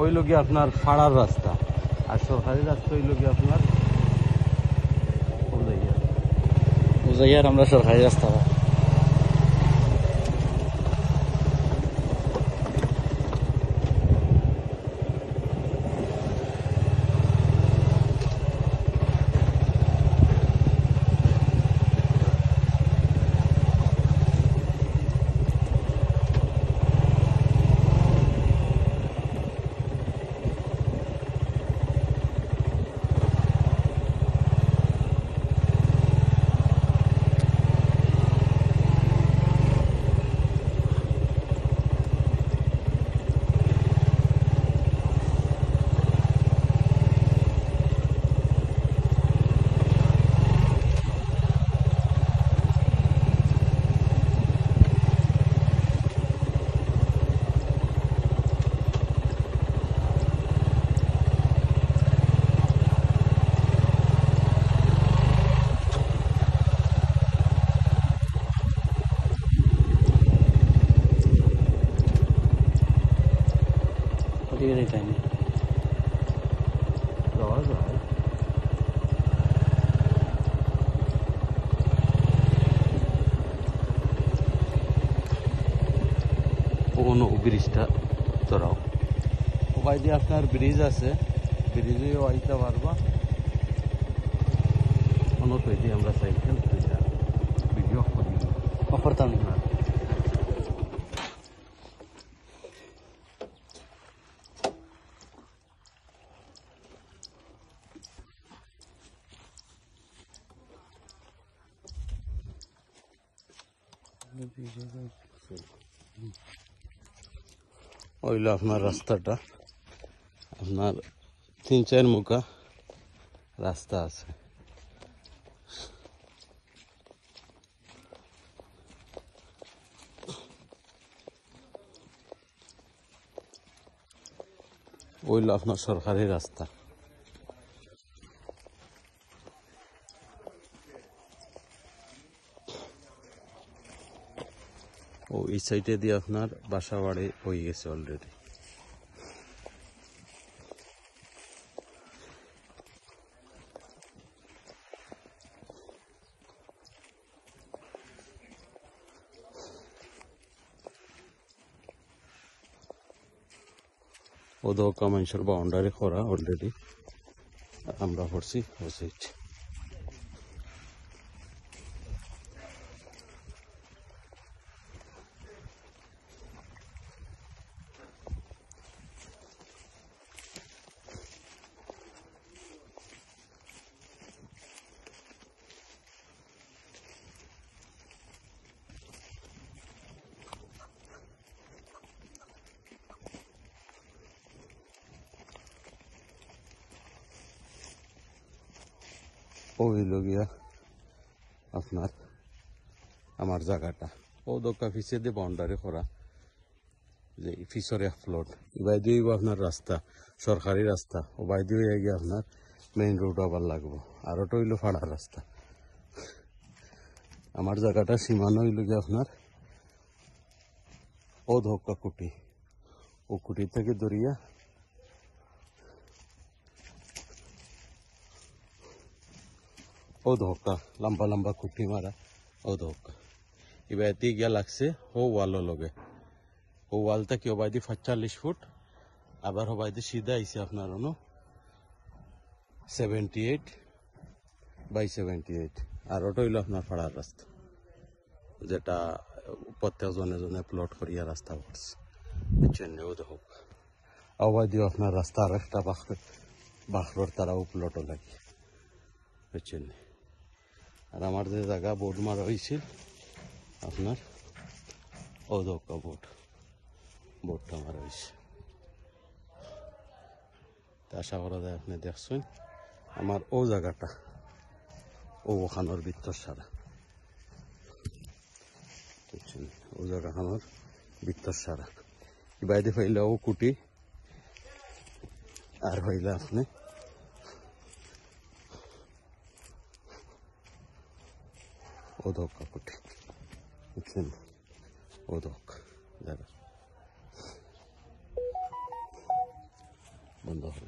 ওই লোকে আপনার পাড়ার রাস্তা, আর সরকারি রাস্তা ওই লোকে আপনার উজাইয়ার আমরা সরকারি রাস্তা। কোনো ব্রিজটা চড়াও ওবাই দিয়ে আপনার ব্রিজ আছে, ব্রিজেও আইতে পারবা। কোনো তৈরি আমরা সাইকেল ভিডিও করি করতাম না। ওইলো আপনার রাস্তাটা, আপনার 3-4 মুখা রাস্তা আছে। ওইলো আপনার সরকারি রাস্তা। ও এই সাইডে দিয়ে আপনার বাসা বাড়ি হয়ে গেছে অলরেডি। ওদের মানুষের বাউন্ডারি করা অলরেডি, আমরা করছি ও সাইড। ওই লগিয়া আপনার আমার জায়গাটা ও দোকা ফিসে দিয়ে বাউন্ডারি করা, যে ফিসরে ফ্লোট এবার দিয়ে আপনার রাস্তা সরকারি রাস্তা, ও বাই দিয়ে গিয়ে আপনার মেইন রোড আবার লাগবো, আর ওটা হইলো ফাড়ার রাস্তা। আমার জায়গাটা সীমানো হইল গিয়ে আপনার ও ধোকা কুটি, ও কুটি থেকে দরিয়া ও ধোকা লম্বা লম্বা কুটি মারা ও ধোকা। এবার এতে গিয়া লাগছে ও ওয়ালও লগে, ও ওয়ালটা কি ওবাই দিয়ে 45 ফুট, আবার ওবাই দিয়ে সিধা আইসে আপনার 78/78, আর ওটা হইলো আপনার পাড়ার রাস্তা, যেটা প্রত্যেক জনে জনে প্লট করিয়া রাস্তা করছে। বুঝছেন, ও দেখো ওবাই দিয়ে আপনার রাস্তা আর একটা বাখরোর তারাও প্লটও লাগে। বুঝছেন, আর আমার যে জায়গা বোর্ড মারা হয়েছিল আপনার ও দোকা বোর্ডটা মারা হয়েছে। আশা করা যায় আপনি দেখছেন আমার ও জায়গাটা ও ওখানোর ভিতর সারা। বুঝছেন, ও জায়গাখানোর ভিতর সারা বাইরে হইলে ও কুটি, আর হইলে আপনি ওদক কুটি। বুঝছেন, ওদক দাদা বন্ধ হবে।